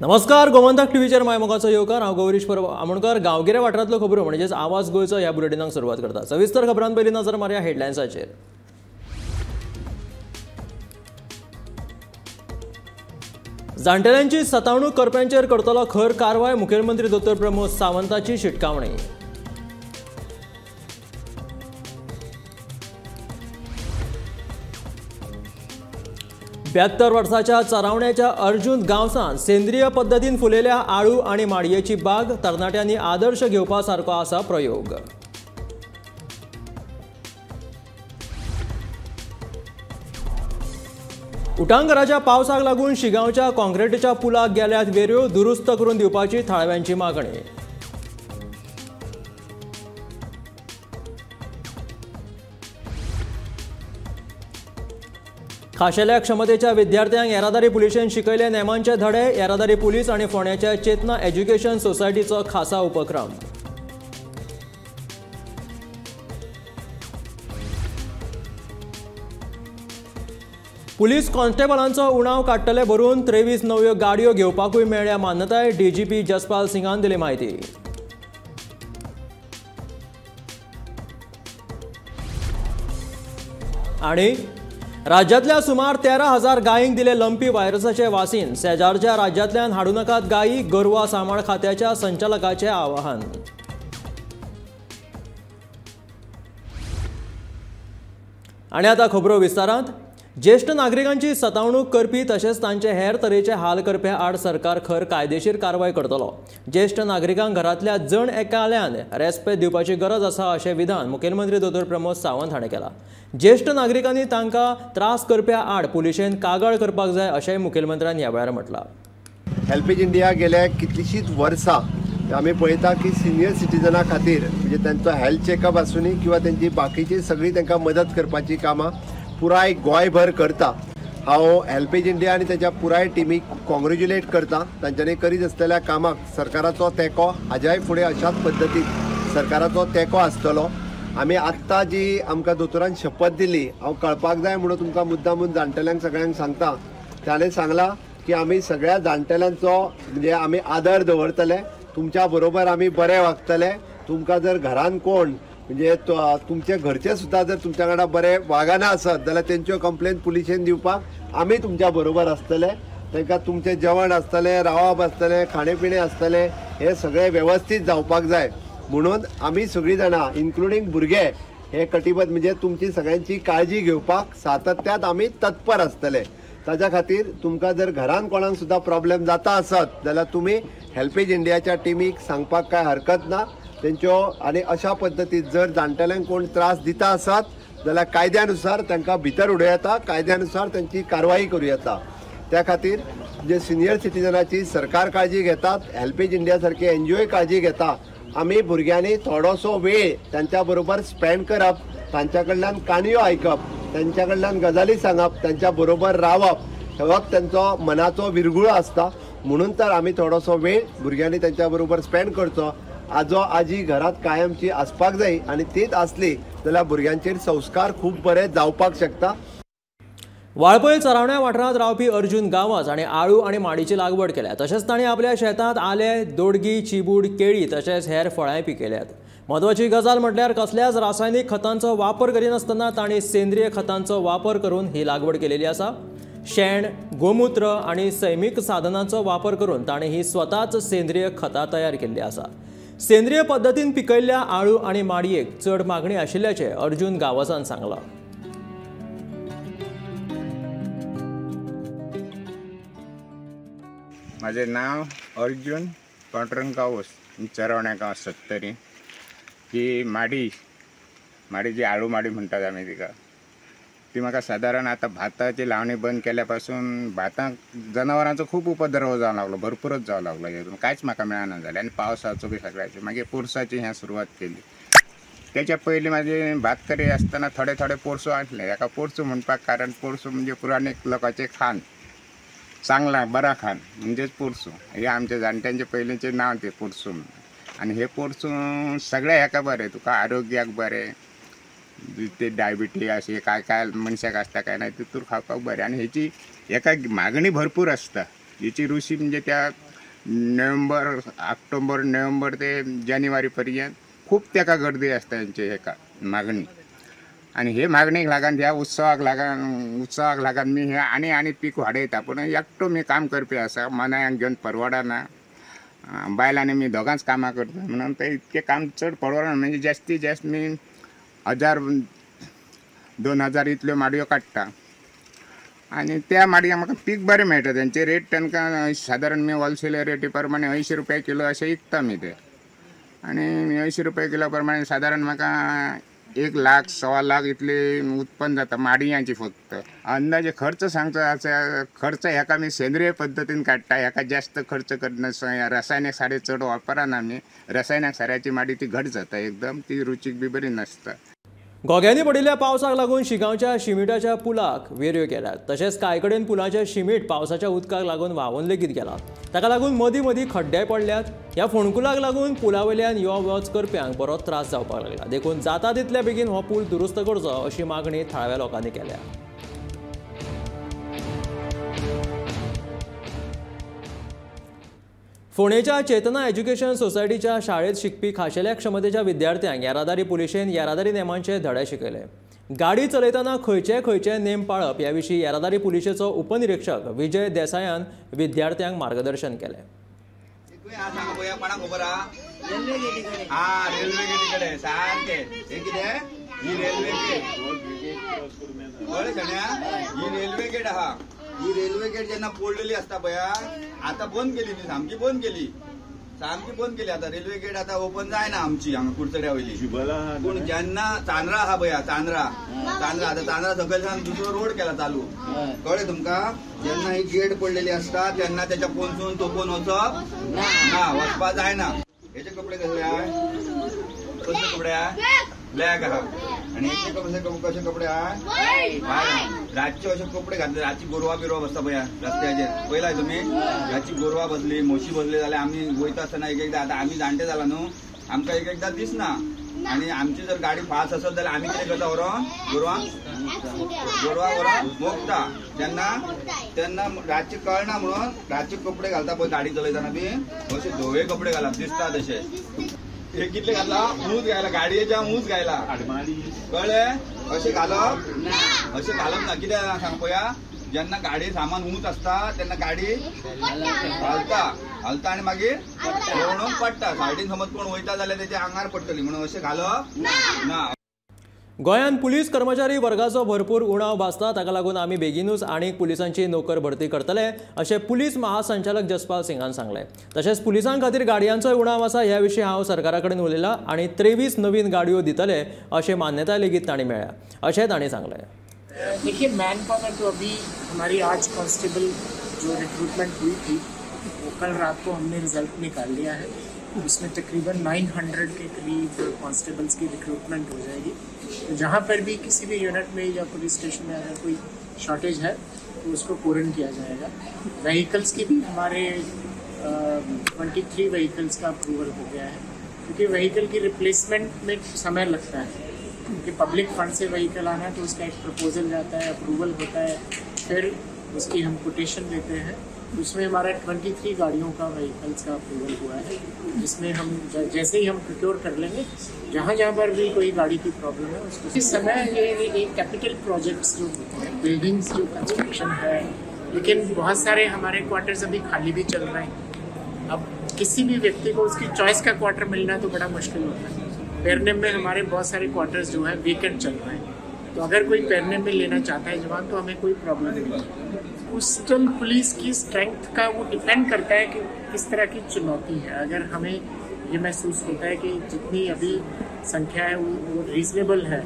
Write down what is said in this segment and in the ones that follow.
नमस्कार, गोमंतक टीव्हीचेर मायमोगाचो येवकार। हांव गौरीश आमोणकर। गांवगिऱ्या वाठारांतल्यो खबरो म्हणजेच आवाज गोंयचो ह्या बुलेटिनाक सुरवात करता। सविस्तर खबरां पयलीं नजर मारया हेडलायन्साचेर। जाणटेल्यांची सतावणूक करप्यांचेर करतलो खर कारवाय, मुखेलमंत्री दोतोर प्रमोद सावंताची शिटकावणी। 72 वर्साच्या चरावण्याच्या अर्जुन गांवसान सेंद्रीय पद्धतीन फुलेल्या आळू आणि माडयेची बाग, तरणाट्यांनी आदर्श घेवपा सारको आसा प्रयोग। उटंगराच्या पावसाक लागून शिगांवच्या काँक्रीटीच्या पुलाक गेल्यात वेऱ्यो, दुरुस्त करून दिवपाची थळाव्यांची मागणी। खाशेल्या क्षमतेच्या विद्यार्थ्यांक येरादारी पुलिशेन शिकयले नेमांचे धडे, येरादारी पुलीस आणि फोंड्याच्या चेतना एज्युकेशन सोसायटीचो खासा उपक्रम। पुलीस कॉन्स्टेबलांचो उणाव काडटले भरून 23 नव्यो गाडयो घेवपाकूय मेळ्ळ्या मान्यताय, डीजीपी जसपाल सिंगान दिली माहिती। आणि राज्यातल्या सुमार 13,000 गायींक दिले लंपी व्हायरसाचे वासीन, शेजारच्या राज्यांतल्यान हाडू नाकात गायी, गोरवा सांबाळ खात्याच्या संचालकाचे आवाहन। आणि आता खबरो विस्तारांत। ज्येष्ठ नागरिकांची सतावणूक करपी तशेंच तांचे हेर तरेचे हाल करप्या आड सरकार खर कायदेशीर कारवाय करतलो। ज्येष्ठ नागरिकांक घरातल्या जण एकाल्यान रेस्पेद दिवपाची गरज आसा अशें विधान मुखेलमंत्री दोतोर प्रमोद सावंत हाणें केलां। ज्येष्ठ नागरिकांनी तांकां त्रास करप्या आड पुलिशेन कागाळ करपाक जाय अशेंय मुखेलमंत्र्यान ह्या वेळार म्हटलां। हेल्पेज इंडिया गेल्या कितलीशींच वर्सां आमी पळयता की सिनियर सिटीजना खातीर म्हणजे तांचो हेल्थ चेकअप आसूनी किंवा तांची बाकीची सगळी तांकां मदत करपाची कामां पुराय गोंयभर करता। हांव हेल्पेज इंडिया आनी ताच्या पुराय टिमीक कॉंग्रेच्युलेट करता। तांच्यांनी करीत आसलेल्या कामाक सरकाराचो तेंको हाज्याय फुडें अशाच पद्दतीन सरकाराचो तेंको आसतलो। आमी आत्तां जी आमकां दोतोरान शपथ दिली, हांव कळपाक जाय म्हणून तुमकां मुद्दामून जाणटेल्यांक सगळ्यांक सांगता। ताणें सांगलां की आमी सगळ्या जाणटेल्यांचो म्हणजे आमी आदर दवरतले, तुमच्या बरोबर आमी बरें वागतले। तुमकां जर घरान कोण म्हणजे तुमचे घरचे सुद्दां जर तुमच्या वांगडा बरे वागना आसत जाल्यार तेंच्यो कंप्लेन पुलिशेन दिवपाक आमी तुमच्या बरोबर आसतले। तांकां तुमचें जेवण आसतलें, रावप आसतलें, खाणे पिणे आसतलें, हे सगळें वेवस्थीत जावपाक जाय म्हणून आमी सगळीं जाणां इन्क्लुडींग भुरगे हे कटिबद्ध म्हणजे तुमची सगळ्यांची काळजी घेवपाक सातत्यात आमी तत्पर आसतले। ताच्या खातीर तुमकां जर घरान कोणाक सुद्दां प्रॉब्लेम जाता आसत जाल्यार तुमी हेल्पेज इंडियाच्या टिमीक सांगपाक काय हरकत ना। तेंच्यो आनी अशा पद्दतीन जर जाणटेल्यांक कोण त्रास दिता आसत जाल्यार कायद्यानुसार तांकां भितर उडोवं येता, कायद्यानुसार तांची कारवाई करूं येता। त्या खातीर जे सिनियर सिटीजनाची सरकार काळजी घेतात, हेल्पेज इंडिया सारखे एनजीओय काळजी घेता। आमी भुरग्यांनी थोडोसो वेळ तांच्या बरोबर स्पेंड करप, तांच्या कडल्यान काणयो आयकप, तांच्या कडल्यान गजाली सांगप, तांच्या बरोबर रावप, हो तांचो मनाचो विरगुळो आसता। म्हणून तर आमी थोडोसो वेळ भुरग्यांनी तांच्या बरोबर स्पेंड करचो। आजो आजी घरात कायमची आसपाक जाय आनी तीच आसली जाल्यार भुरग्यांचेर संस्कार खूब बरे जावपाक शकता। वाळपय चरावण्या वाठारांत रावपी अर्जुन गांवस हाणें आळू आनी माडीची लागवड केल्या। तशेंच तांणी आपल्या शेतांत आले, दोडगी, चिबूड, केळी तशेंच हेर फळांय पिकयल्यात। म्हत्वाची गजाल म्हटल्यार कसल्याच रासायनीक खतांचो वापर करिनासतना तांणी सेंद्रीय खतांचो वापर करून ही लागवड केलेली आसा। शेण, गोमूत्र आनी सैमीक साधनांचो वापर करून तांणी ही स्वताच सेंद्रीय खतां तयार केल्ली आसा। सेंद्रीय पद्दतीन पिकयल्ल्या आळू आनी माडयेक चड मागणी आशिल्ल्याचें अर्जुन गांवसान सांगलां। माझे नाव अर्जुन पांडुरंग गावस, चरवण्या गांव सत्तरी। ही माडी जी आळू माडी म्हणतात आमी तिका, ती म्हाका सादारण आता भाताची लावणी बंद केल्यापासून भातांक जनावरांचो खूप उपद्रव जावंक लागलो, भरपूरच जावंक लागलो। हेतून कांयच म्हाका मेळना जालें आनी पावसाचो बी सगळ्याचो। मागीर पोरसाची हें सुरवात केली। त्याच्या पयलीं म्हाजे भात करी आसतना थोडे थोडे पोरसो आसले। हेका पोरसो म्हणपाक कारण पोरसो म्हणजे पुराणीक लोकांचें खाण, चांगला बरा खाण म्हणजेच पोरसो। हे आमच्या जाणट्यांचे पयलींचे नांव ते पोरसो म्हणून। आनी हे पोरसो सगळ्या हेका बरें, तुका आरोग्याक बरें, ते डायबिटीज असे काय काय मनशाक आसता काय नाही तितूर खावपाक बरें। आनी हेची एका मागणी भरपूर आसता। हेची रुची म्हणजे त्या ऑक्टोबर नोव्हेंबर ते जानेवारी पर्यंत खूप तेका गर्दी असता यांचे हेका मागणी. आणि हे मागणीक लागून ह्या उत्सवाक लागून मी हे आणि पीक वाडयता. पण एकटो मी काम करपी असा, मनाक घेवन परवडना. बायलांनी मी दोगांच कामां करता म्हणून ते इतके काम चड परवडना. म्हणजे जास्तीत जास्त मी 1000-2000 इतल्यो माडयो काडटा. आणि त्या माडयांक म्हाका पीक बरें मेळटा. त्यांचे रेट तांकां सादारण मी होलसेल रेटी प्रमाणे 80 रुपया किलो अशें विकता मी ते. आणि 80 रुपया किलो प्रमाणे सादारण म्हाका 1 लाख 1.25 लाख इतले उत्पन्न जाता माडयांची फक्त. अंदाजे खर्च सांगता खर्च ह्याका मी सेंद्रिय पद्दतीन काडटा. ह्याका जास्त खर्च करना. रासायनिक सारे चड वापरना आमी. रासायनिक साऱ्याची माडी ती घट जाता एकदम. ती रुचीक बी बरी नासता. घोग्यांनी पडिल्ल्या पावसाक लागून शिगांवच्या शिमिटाच्या पुलाक वेऱ्यो केल्यात. तशेंच कांय कडेन पुलाचें शिमीट पावसाच्या उदकाक लागून व्हांवून लेगीत गेला. ताका लागून मदीं खड्डेय पडल्यात. ह्या फोंडकुलाक लागून पुलावयल्यान यो वच करप्यांक बरो त्रास जावपाक लागला. देखून जाता तितले बेगीन हो पूल दुरुस्त करचो अशी मागणी थळाव्या लोकांनी केल्या. फोंडेच्या चेतना एज्युकेशन सोसायटीच्या शाळेत शिकपी खाशेल्या क्षमतेच्या विद्यार्थ्यांक येरादारी पुलिशेन येरादारी नेमांचे धडे शिकयले. गाडी चलयतना खंयचे नेम पाळप ह्या विशीं येरादारी पुलिशेचो उपनिरीक्षक विजय देसायान विद्यार्थ्यांक मार्गदर्शन केलें. ही रेल्वे गेट जेन्ना पोडलेली असता पळय आता बंद केली. मी सामकी बंद केली आता रेल्वे गेट आता ओपन जायना आमची हांगा कुडचड्या वयली. पूण जेन्ना चांद्रा आहा पळय चांद्रा आता चांद्रा सकयल्यान दुसरो रोड केला चालू. कळ्ळें तुमकां? जेन्ना ही गेट पडलेली असता तेन्ना त्याच्या पोंसून तोपून वचप ना, वचपा जायना. हेचे कपडे कसले आहाय? कसले कपडे आहाय? ब्लॅक आहा. आणि हेचे कशे कपडे आहाय? रातचे अशे कपडे घातले. रातची गोरवा बिरवा बसता पळय रस्त्याचेर पळयलाय तुमी. रातची गोरवा बसली म्हशी बसले जाल्यार आमी वयता आसतना एकदा आता आमी जाणटे जाला न्हू आमकां एकदा दिसना. आणि आमची जर गाडी फास्ट असत जाल्यार आमी कितें करता व्हरोन गोरवा व्हरोन मोगता. तेन्ना रातचे कळना म्हणून रातचे कपडे घालता पळय गाडी चलयतना बी अशे धवे कपडे घालप दिसता तशे. हे कितले घातला? मूज घायला गाडयेच्या मूज घायला. कळ्ळें? अशें घालप ना. कित्याक सांग पळया जेन्ना गाडये सामान उंच असता तेन्ना गाडी घालता आणि मागीर देंवणूक पडटा. सायडीन समज कोण वयता जाल्यार तेच्या आंगार पडटली म्हणून अशें घालप ना. गोंयांत पुलीस कर्मचारी वर्गाचो भरपूर उणाव भासता. ताका लागून आमी बेगीनूच आनीक पुलिसांची नोकर भरती करतले अशें पुलीस महासंचालक जसपाल सिंगान सांगलें. तशेंच पुलिसां खातीर गाडयांचोय उणाव आसा ह्या विशीं हांव सरकारा कडेन उलयलां आनी 23 नवीन गाडयो दितले अशें मान्यताय लेगीत तांणी मेळ्ळ्या अशें तांणी सांगलें. देखिए मैन पावर तो अभी हमारी आज कांस्टेबल जो रिक्रूटमेंट हुई थी वो कल रात को हमने रिजल्ट निकाल लिया है. उसमें तकरीबन 900 के करीब कांस्टेबल्स की रिक्रूटमेंट हो जाएगी. तो जहाँ पर भी किसी भी यूनिट में या पुलिस स्टेशन में अगर कोई शॉर्टेज है तो उसको पूर्ण किया जाएगा. व्हीकल्स की भी हमारे 23 व्हीकल्स का अप्रूवल हो गया है क्योंकि व्हीकल की रिप्लेसमेंट में समय लगता है. क्योंकि पब्लिक फंड से व्हीकल आना है तो उसका एक प्रपोजल जाता है, अप्रूवल होता है, फिर उसकी हम कोटेशन देते हैं. उसमें हमारा 23 गाड़ियों का व्हीकल्स का अप्रूवल हुआ है जिसमें हम जैसे ही हम प्रोक्योर कर लेंगे जहाँ पर भी कोई गाड़ी की प्रॉब्लम है उसको. इस समय ये कैपिटल प्रोजेक्ट्स जो होते हैं बिल्डिंग्स जो कंस्ट्रक्शन है लेकिन बहुत सारे हमारे क्वार्टर्स अभी खाली भी चल रहे हैं. अब किसी भी व्यक्ति को उसकी चॉइस का क्वार्टर मिलना तो बड़ा मुश्किल होता है. पेरनेम में हमारे बहुत सारे क्वार्टर्स जो है वीकेंड चल रहे हैं तो अगर कोई पेरनेम में लेना चाहता है जवान तो हमें कोई प्रॉब्लम नहीं है. कोस्टल पुलिस की स्ट्रेंथ का वो डिपेंड करता है कि किस तरह की चुनौती है. अगर हमें ये महसूस होता है कि जितनी अभी संख्या है वो रीजनेबल है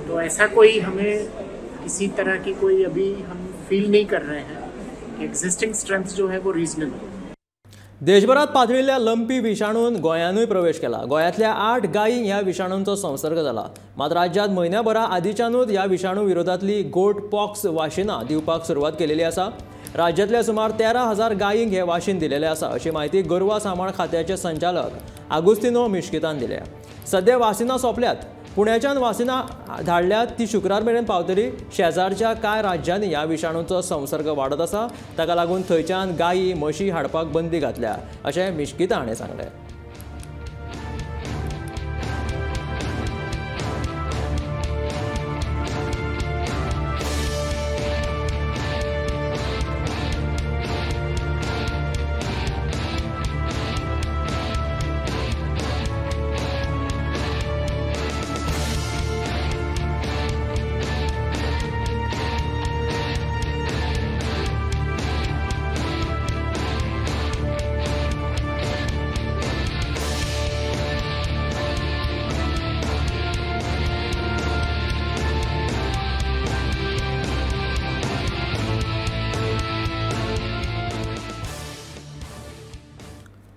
तो ऐसा कोई हमें किसी तरह की कोई अभी हम फील नहीं कर रहे हैं कि एग्जिस्टिंग स्ट्रेंथ जो है वो रीजनेबल है. देशभरात पातळिल्ल्या लंपी विषाणून गोंयानूय प्रवेश केला. गोंयांतल्या 8 गायींक ह्या विषाणूंचो संसर्ग जाला. मात राज्यांत म्हयन्याभरा आदींच्यानूच ह्या विषाणू विरोधातली गोट पॉक्स वाशिनां दिवपाक सुरवात केलेली आसा. राज्यांतल्या सुमार 13,000 गायींक हे वाशीन दिलेले आसा अशी माहिती गोरवा सांबाळ खात्याचे संचालक आगुस्तिनो मिश्कितान दिल्या. सध्या वासिनां सोंपल्यात. पुण्याच्यान वासिनां धाडल्यात ती शुक्रार मेरेन पावतली शेजारच्या कांय राज्यांनी ह्या विशाणूचो संसर्ग वाडत आसा ताका लागून थंयच्यान गायी म्हशी हाडपाक बंदी घातल्या अशें मिश्किता हाणें सांगलें.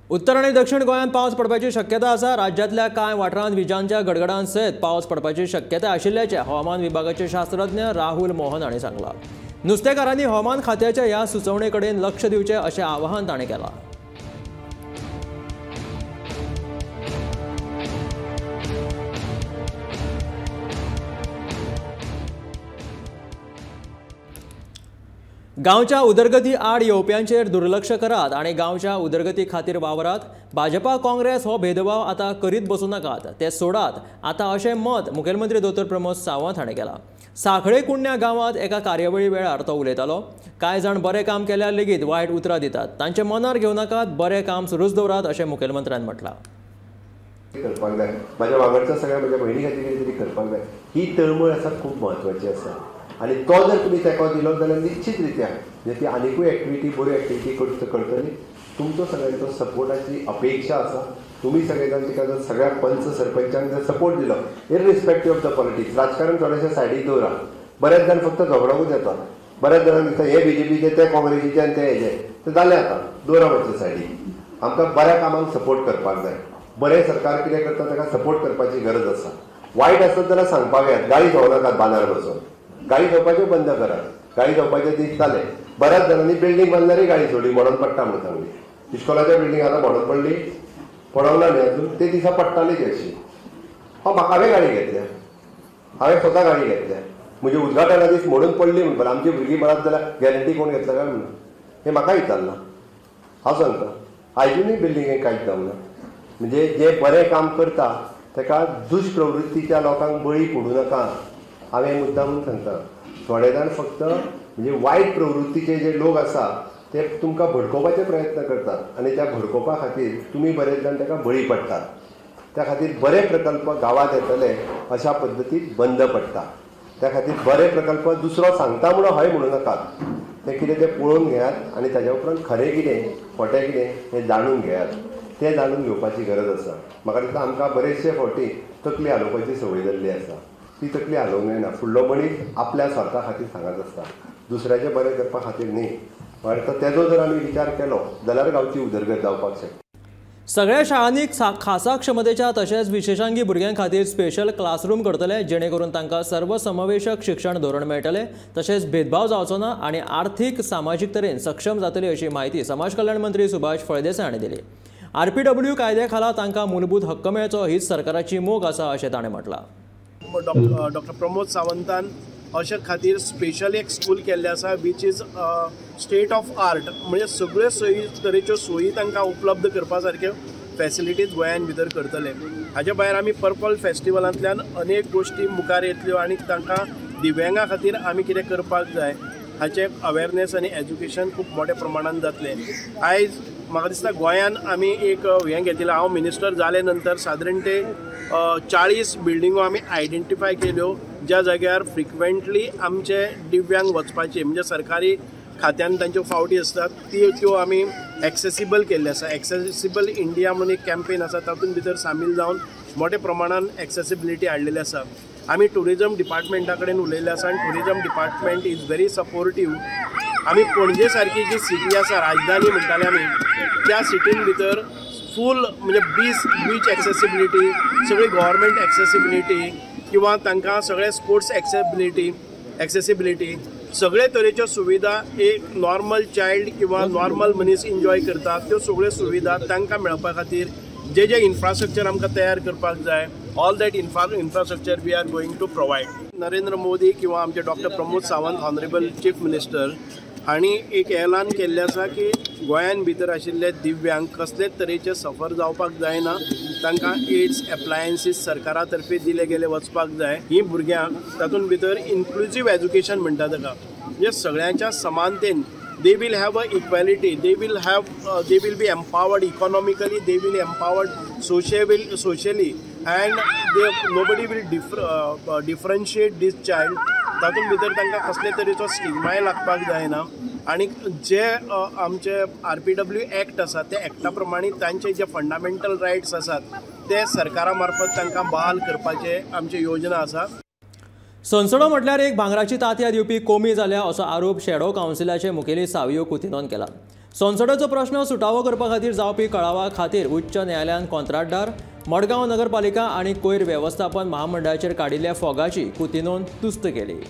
उत्तर आणि दक्षिण गोंयांत पावस पडपाची शक्यता आसा. राज्यांतल्या कांय वाठारांत विजांच्या गडगडां सयत पावस पडपाची शक्यता आशिल्ल्याचें हवामान विभागाचे शास्त्रज्ञ राहुल मोहन हांणी सांगलां. नुस्तेकारांनी हवामान खात्याच्या ह्या सुचोवणे कडेन लक्ष दिवचें अशें आवाहन ताणें केलां. गांवच्या उदरगती आड येवप्यांचेर दुर्लक्ष करात आणि गांवच्या उदरगती खातीर वावरात. भाजपा काँग्रेस हो भेदभाव आतां करीत बसूं नाकात, ते सोडात आतां अशें मत मुखेलमंत्री दोतोर प्रमोद सावंत हाणें केलां. सांखळे कुंड्या गांवांत एका कार्यावळी वेळार तो उलयतालो. कांय जाण बरें काम केल्यार लेगीत वायट उतरां दितात. तांचे मनार घेवं नाकात, बरें काम सुरूच दवरात अशें मुखेलमंत्र्यान म्हटलां. करपाक जाय, म्हाज्या वांगडच्या सगळ्या म्हज्या भयणी खातीर कितें तरी करपाक जाय. ही तळमळ आसा खूब म्हत्वाची आसा आणि तो जर तुम्ही तेको दिलो जाल्यार निश्चित रित्या म्हणजे ती आनीकूय एक्टिविटी बऱ्यो एक्टिविटी करतली. तुमचो सगळ्यांचो सपोर्टाची अपेक्षा आसा. तुम्ही सगळे जाण तिका जर सगळ्या पंच सरपंचांक जर सपोर्ट दिलो इररिस्पेक्टीव ऑफ द पॉलिटिक्स, राजकारण थोडेशें सायडीक दवरा. बरेच जाण फक्त झगडोकूच येतात. बऱ्याच जाणांक दिसता हे बीजेपीचे ते काँग्रेसीचे आनी ते हेजे ते जालें आतां दवरा मातशें सायडीक. आमकां बऱ्या कामांक सपोर्ट करपाक जाय. बरें सरकार कितें करता ताका सपोर्ट करपाची गरज आसा. वायट आसत जाल्यार सांगपाक येत, गाळी खावं नाकात बांदार बसून. गाडी घेवपाचें बंद करात. गाडी घेवपाचें दीस जाले. बऱ्याच जाणांनी बिल्डींग बांदल्यारय गाडी सोडली, मोडोन पडटा म्हणून सांगली. इस्कॉलाच्या बिल्डींग आतां मोडोन पडली, पडोवना न्ही अजून, ते दिसा पडटालीच अशी. हांवें गाडी घेतल्या, हांवें स्वता गाडी घेतल्या. म्हणजे उद्घाटना दीस मोडून पडली म्हणून आमची भुरगीं मरात जाल्यार गॅरंटी कोण घेतला काय म्हणून हें म्हाका विचारना. हांव सांगता आयजूनय बिल्डींगेक कांयच जावना. म्हणजे जे बरें काम करता ताका दुश्प्रवृत्तीच्या लोकांक बळी पडूं नाका. हांवें मुद्दामून सांगता. थोडे जाण फक्त म्हणजे वायट प्रवृत्तीचे जे लोक आसा ते तुमकां भडकोवपाचे प्रयत्न करतात आनी त्या भडकोवपा खातीर तुमी बरेच जाण ताका बळी पडटात. त्या खातीर बरे प्रकल्प गांवांत येतले अशा पद्दतीन बंद पडटा. त्या खातीर बरे प्रकल्प दुसरो सांगता म्हणून हय म्हणूं नाकात. ते कितें तें पळोवन घेयात आनी ताज्या उपरांत खरें कितें खोटें कितें हें जाणून घेयात. तें जाणून घेवपाची गरज आसा. म्हाका दिसता आमकां बरेचशे फावटी तकली हालोवपाची संवय जाल्ली आसा. ती तकली हालोवंक जायना. फुडलो मनीस आपल्या स्वार्था खातीर सांगत आसता, दुसऱ्याचें बरें करपा खातीर न्ही. म्हाका तेजो जर आमी विचार केलो जाल्यार गांवची उदरगत जावपाक शकता. सगळ्या शाळांनी खासा क्षमतेच्या तशेंच विशेषांगी भुरग्यां खातीर स्पेशल क्लासरूम करतले जेणे करून तांकां सर्वसमावेशक शिक्षण धोरण मेळटलें. तशेंच भेदभाव जावचो ना आनी आर्थीक सामाजीक तरेन सक्षम जातली अशी माहिती समाज कल्याण मंत्री सुभाष फळदेसाय हाणें दिली. RPW कायद्या खाला तांकां मूलभूत हक्क मेळचो हीच सरकाराची मोख आसा अशें ताणें म्हटलां. डॉक्टर प्रमोद सावंतान अशे खातीर स्पेशल एक स्कूल केल्लें आसा which is state of art. म्हणजे सगळ्यो तरेच्यो सोयी तांकां उपलब्ध करपा सारक्यो फॅसिलिटीज गोंयान भितर करतले. हाचे भायर आमी पर्पल फेस्टिवलांतल्यान अनेक गोश्टी मुखार येतल्यो आनी तांकां दिव्यांगां खातीर आमी कितें करपाक जाय हाचें अवेरनेस आनी एज्युकेशन खूब मोठ्या प्रमाणान जातलें. आयज म्हाका दिसता गोंयान आमी एक हें घेतिल्लें. हांव मिनिस्टर जाले नंतर सादारण ते 40 बिल्डिंगो आमी आयडेंटिफाय केल्यो ज्या जाग्यार फ्रिक्वेंटली आमचे दिव्यांग वचपाचे म्हणजे सरकारी खात्यान तांच्यो फावटी आसतात त्यो आमी एक्सेसिबल केल्ले आसा. एक्सेसिबल इंडिया म्हणून एक कॅम्पेन आसा तातूंत भितर सामील जावन मोठ्या प्रमाणान एक्सेसिबिलिटी हाडलेली आसा. आमी टुरिजम डिपार्टमेंटा कडेन उलयल्ले आसा आनी tourism department is very supportive. आमी पणजे सारकी जी सिटी आसा राजधानी म्हणटाले आमी त्या सिटीन भितर फूल म्हणजे बीच एक्सेसिबिलिटी, सगळी गव्हर्मेंट एक्सेसिबिलिटी किंवा तांकां सगळे स्पोर्ट्स एक्सेसिबिलिटी सगळे तरेच्यो सुविधा एक नॉर्मल चायल्ड किंवा नॉर्मल मनीस एन्जॉय करता त्यो सगळ्यो सुविधा तांकां मेळपा खातीर जे जे इन्फ्रास्ट्रक्चर आमकां तयार करपाक जाय all that infrastructure we are going to provide. Narendra Modi किंवा आमचे doctor Pramod Sawant honourable chief minister हांणी एक ऐलान केल्लें आसा की गोंयान भितर आशिल्ले दिव्यांग कसलेच तरेचे सफर जावपाक जायना. तांकां एड्स एप्लायन्सीस सरकारा तर्फे दिले गेले वचपाक जाय. ही भुरग्यांक तातूंत भितर इन्क्लुझीव एज्युकेशन म्हणटा ताका, म्हणजे सगळ्यांच्या समानतेन they will have a equality, they will be empowered economically, they will empowered socially, and nobody will differentiate this child. तातूंत भितर तांकां कसले तरेचो स्टिग्माय लागपाक जायना. आनी जे आमचे RPW एक्ट आसा त्या एक्टा प्रमाणे तांचे जे फंडामेंटल रायट्स आसात ते सरकारा मार्फत तांकां बहाल करपाचे आमची योजना आसा. संसडो म्हटल्यार एक भांगराची तांतयां दिवपी कोमी जाल्या असो आरोप शॅडो कावन्सिलाचे मुखेली सावियो कुतिनोन केला. संसदेचो प्रश्न सुटावो करपा खातीर जावपी कळावा खातीर उच्च न्यायालयान कंत्राटदार, मडगांव नगरपालिका आनी कोयर वेवस्थापन महामंडळाचेर काडिल्ल्या फोगाची कुतिनोन तुस्त केली.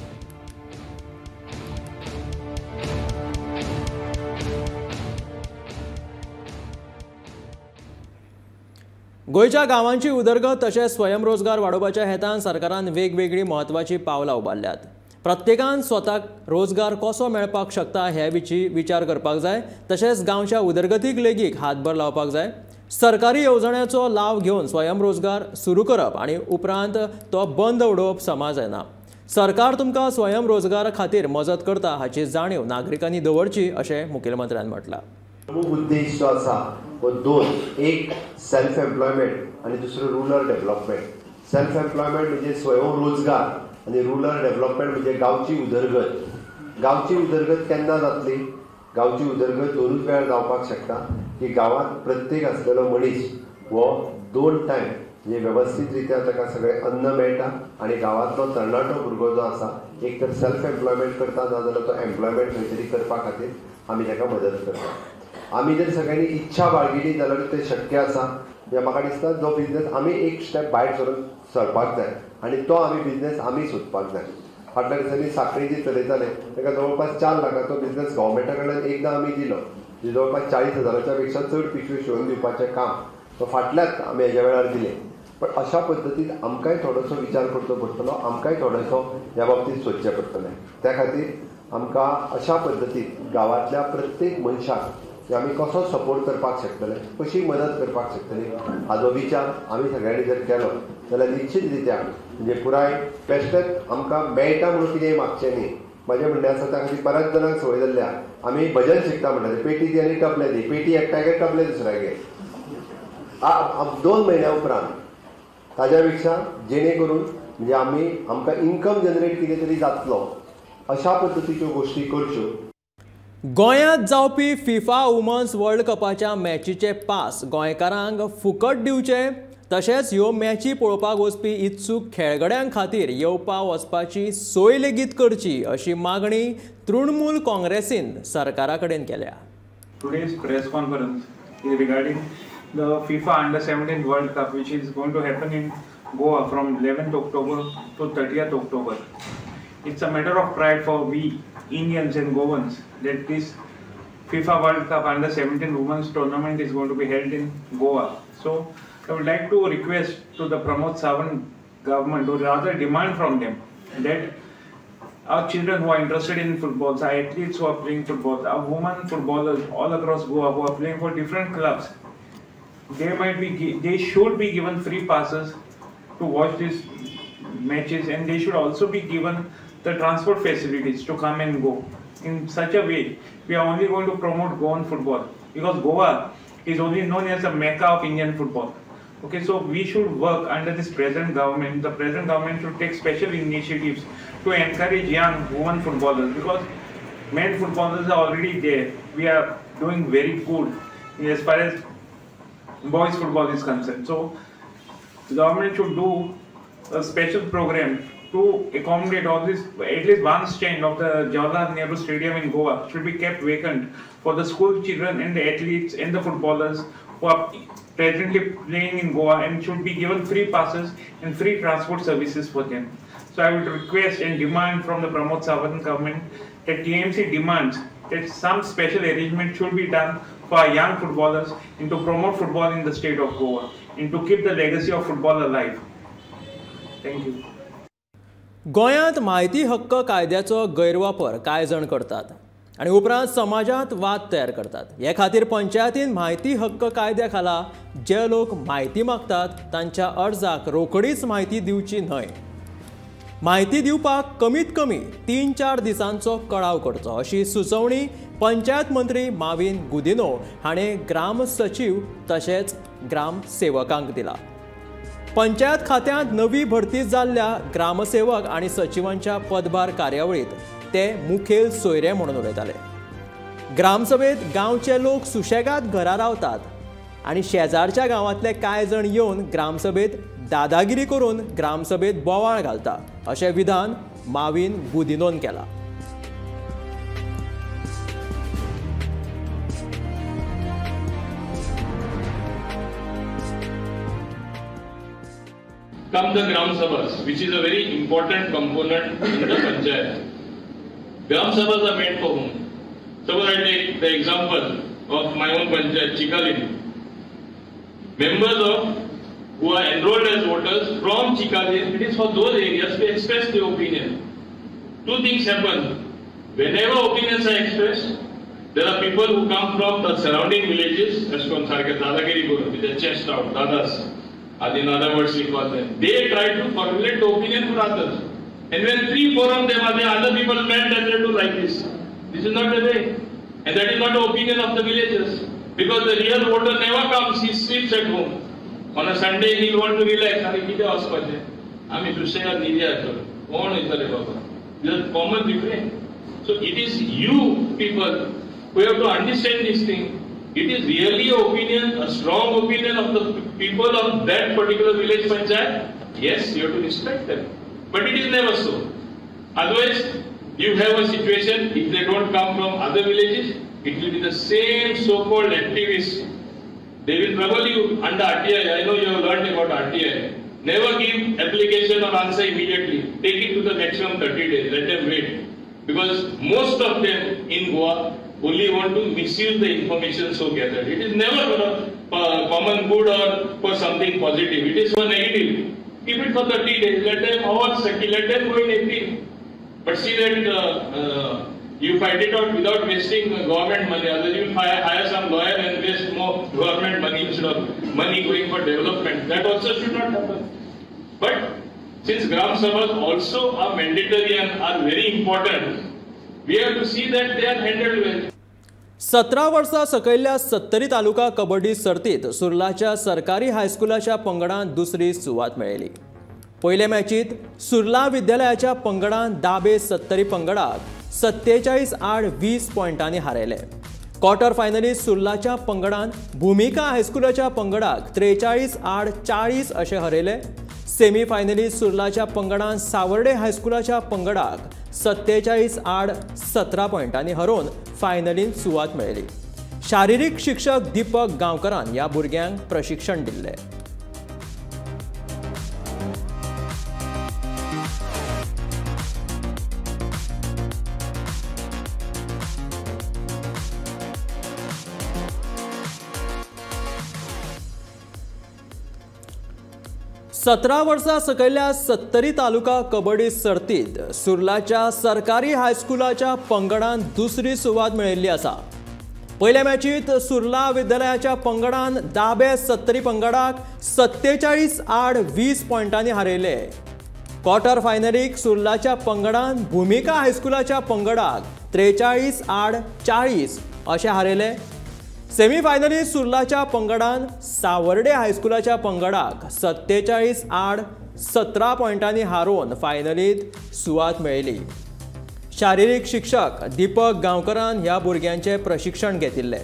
गोंयच्या गांवांची उदरगत तशेंच स्वयंरोजगार वाडोवपाच्या हेतान सरकारान वेगवेगळी म्हत्वाची पावलां उबारल्यात. प्रत्येकान स्वताक रोजगार कसो मेळपाक शकता हे विचार करपाक जाय. तशेंच गांवच्या उदरगतीक लेगीत हातभार लावपाक जाय. सरकारी येवजण्यांचो लाव घेवन स्वयंरोजगार सुरू करप आनी उपरांत तो बंद उडोवप समाज येना. सरकार तुमकां स्वयंरोजगार खातीर मजत करता हाची जाणीव नागरिकांनी दवरची अशें मुखेलमंत्र्यान म्हटलां. प्रमुख उद्देश जो आसा वो दोन, एक सेल्फ एम्प्लॉयमेंट आणि दुसरं रुरल डेव्हलपमेंट. सेल्फ एम्प्लॉयमेंट म्हणजे स्वयंरोजगार आणि रुरल डेव्हलपमेंट म्हणजे गांवची उदरगत. गांवची उदरगत केन्ना जातली? गांवची उदरगत दोनूच वेळार जावपाक शकता की गांवांत प्रत्येक आसलेलो मनीस हो 2 टायम म्हणजे वेवस्थीत रित्या ताका सगळें अन्न मेळटा आणि गांवांतलो तरणाटो भुरगो जो आसा एक तर सेल्फ एम्प्लॉयमेंट करता नाजाल्यार तो एम्प्लॉयमेंट खंय तरी करपा खातीर आमी ताका मदत करता. आमी जर सगळ्यांनी इच्छा बाळगिली जाल्यार ते शक्य आसा. म्हाका दिसता जो बिझनेस आमी एक स्टेप भायर सरपाक जाय आनी तो आमी बिझनेस आमी सोदपाक जाय. फाटल्या दिसांनी साखळी जी चलयताले ताका जवळपास 4 लाखाचो बिझनेस गव्हर्मेंटा कडल्यान एकदां आमी दिलो. जवळपास 40,000च्या पेक्षा चड पिशव्यो शिंवून दिवपाचें काम तो फाटल्याच आमी हेज्या वेळार दिलें. पण अशा पद्दतीन आमकांय थोडोसो विचार करचो पडटलो, आमकांय थोडोसो ह्या बाबतींत सोदचें पडटलें. त्या खातीर आमकां अशा पद्दतीन गांवांतल्या प्रत्येक मनशाक आमी कसो सपोर्ट करपाक शकतले, कशी मदत करपाक शकतली हाजो विचार आमी सगळ्यांनी जर केलो जाल्यार निश्चित रित्या म्हणजे पुराय बेश्टेच आमकां मेळटा म्हणून कितेंय मागचें न्ही. म्हजें म्हणणें आसा त्या खातीर बऱ्याच जाणांक संवय जाल्ल्या आमी भजन शिकता म्हणटाले पेटी दी आनी टपले दी, पेटी एकट्यागे टपले दुसऱ्यागे. 2 म्हयन्या उपरांत ताज्या पेक्षा जेणे करून म्हणजे आमकां इन्कम जनरेट कितें तरी जातलो अशा पद्दतीच्यो गोश्टी करच्यो. गोंयांत जावपी फिफा वुमन्स वर्ल्ड कपाच्या मॅचीचे पास गोंयकारांक फुकट दिवचे तशेंच ह्यो मॅची पळोवपाक वचपी इत्सूक खेळगड्यां खातीर येवपा वचपाची सोय लेगीत करची अशी मागणी तृणमूल काँग्रेसीन सरकारा कडेन केल्या. Today's press conference is regarding the FIFA Under-17 World Cup which is going to happen in Goa from 11th October to 30th October. It's a matter of pride for we Indians and Goans that this FIFA World Cup Under-17 Women's Tournament is going to be held in Goa. So I would like to request to the Pramod Sawant government, or rather demand from them, that our children who are interested in football, our athletes who are playing football, our women footballers all across Goa who are playing for different clubs, they should be given free passes to watch these matches, and they should also be given the transport facilities to come and go. In such a way, we are only going to promote Goan football, because Goa is only known as the Mecca of Indian football. Okay, so we should work under this present government. The present government should take special initiatives to encourage young women footballers, because men footballers are already there. We are doing very good as far as boys football is concerned. So the government should do a special program to accommodate all this. At least one stand of the Jawaharlal Nehru Stadium in Goa should be kept vacant for the school children and the athletes and the footballers who are presently playing in Goa, and should be given free passes and free transport services for them. So I would request and demand from the Pramod Sawant government that TMC demands that some special arrangement should be done for our young footballers and to promote football in the state of Goa and to keep the legacy of football alive. Thank you. गोंयांत म्हायती हक्क कायद्याचो गैरवापर कांय जाण करतात आनी उपरांत समाजांत वाद तयार करतात. हे खातीर पंचायतीन म्हायती हक्क कायद्या खाला जे लोक म्हायती मागतात तांच्या अर्जाक रोखडीच म्हायती दिवची न्हय. म्हायती दिवपाक कमीत कमी 3-4 दिसांचो कळाव करचो अशी सुचोवणी पंचायत मंत्री माविन गुदिनो हाणें ग्राम सचिव तशेंच ग्राम सेवकांक दिला. पंचायत खात्यांत नवी भरती जाल्ल्या ग्रामसेवक आनी सचिवांच्या पदभार कार्यावळीत ते मुखेल सोयरे म्हणून उलयताले. ग्रामसभेत गांवचे लोक सुशेगाद घरा रावतात आनी शेजारच्या गांवांतले कांय जाण येवन ग्रामसभेत दादागिरी करून ग्रामसभेत बोवाळ घालता अशें विधान माविन गुदिनोन केलां. Come the Gram Sabhas, which is a very important component in the Panchayat. Gram Sabhas are meant for whom? Suppose I take the example of my own Panchayat, Chikalin. Members who are enrolled as voters from Chikalin, it is for those areas to express their opinion. Two things happen. Whenever opinions are expressed, there are people who come from the surrounding villages, as from Sarkar Dadagiri Guru, with their chest out, Dadas. In other words, we call them. They try to formulate the opinion for others. And when 3-4 of them are there, other people met and they do like this. This is not the way. And that is not the opinion of the villagers. Because the real voter never comes, he sleeps at home. On a Sunday, he will want to relax. This is a common refrain. So it is you people who have to understand this thing. It is really an opinion, a strong opinion of the people of that particular village panchayat. Yes, you have to respect them. But it is never so. Otherwise, you have a situation, if they don't come from other villages, it will be the same so-called activists. They will trouble you under RTI. I know you have learned about RTI. Never give application or answer immediately. Take it to the maximum 30 days. Let them wait. Because most of them in Goa only want to misuse the information so gathered. It is never for common good or for something positive. It is for negative. Keep it for 30 days. Let them let them go in April. But see that you fight it out without wasting government money. Otherwise, you will hire some lawyer and waste more government money instead of money going for development. That also should not happen. But since Gram Sabhas also are mandatory and are very important, we have to see that they are handled well. 17 वर्सां सकयल्ल्या 70 तालुका कबड्डी सर्तीत सुर्लाच्या सरकारी हायस्कुलाच्या पंगडान दुसरी सुवात मेळयली. पयले मॅचीत सुर्ला विद्यालयाच्या पंगडान दाबे 70 पंगडाक 47-20 पॉयंटांनी हारयले. क्वार्टर फायनलीत सुर्लाच्या पंगडान भूमिका हायस्कुलाच्या पंगडाक 43-40 अशें हरयले. सेमी फायनलीत सुर्लाच्या पंगडान सावर्डे हायस्कुलाच्या पंगडाक 47-17 पॉयंटांनी हरोवन फायनलींत सुवात मेळयली. शारिरीक शिक्षक दीपक गांवकरान ह्या भुरग्यांक प्रशिक्षण दिल्लें. सतरा वर्सां सकयल्ल्या 70 तालुका कबड्डी सर्तीत सुर्लाच्या सरकारी हायस्कुलाच्या पंगडान दुसरी सुवात मेळयल्ली आसा. पयल्या मॅचीत सुर्ला विद्यालयाच्या पंगडान दाबे 70 पंगडाक 47-20 पॉयंटांनी हारयले. क्वार्टर फायनलीक सुर्लाच्या पंगडान भूमिका हायस्कुलाच्या पंगडाक 43-40 अशें हारयले. सेमी फायनलीत सुर्लाच्या पंगडान सावर्डे हायस्कुलाच्या पंगडाक 47-17 पॉयंटांनी हारोवन फायनलीत सुवात मेळयली. शारिरीक शिक्षक दीपक गांवकरान ह्या भुरग्यांचे प्रशिक्षण घेतिल्ले.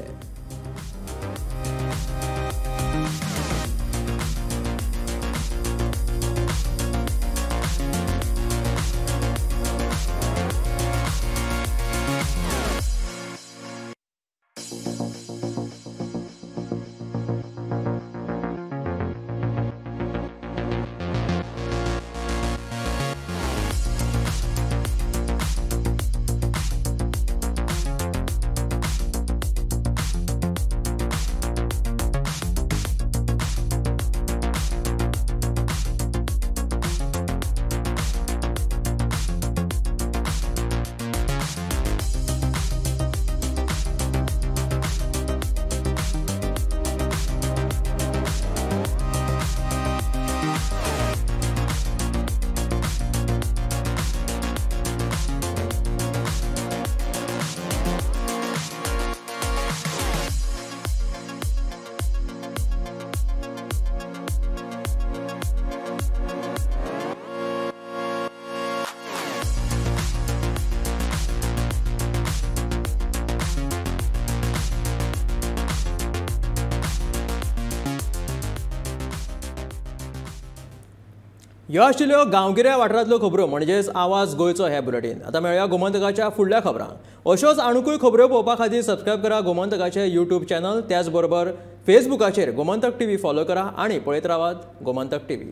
ह्यो आशिल्ल्यो गांवगिऱ्या वाठारांतल्यो खबरो म्हणजेच आवाज गोंयचो हे बुलेटिन. आतां मेळुया गोमंतकाच्या फुडल्या खबरांक. अश्योच आनीकूय खबरो पळोवपा खातीर सबस्क्रायब करा गोमंतकाचें यूट्यूब चॅनल. त्याच बरोबर फेसबुकाचेर गोमंतक टीव्ही फॉलो करा आनी पळयत रावात गोमंतक टीव्ही.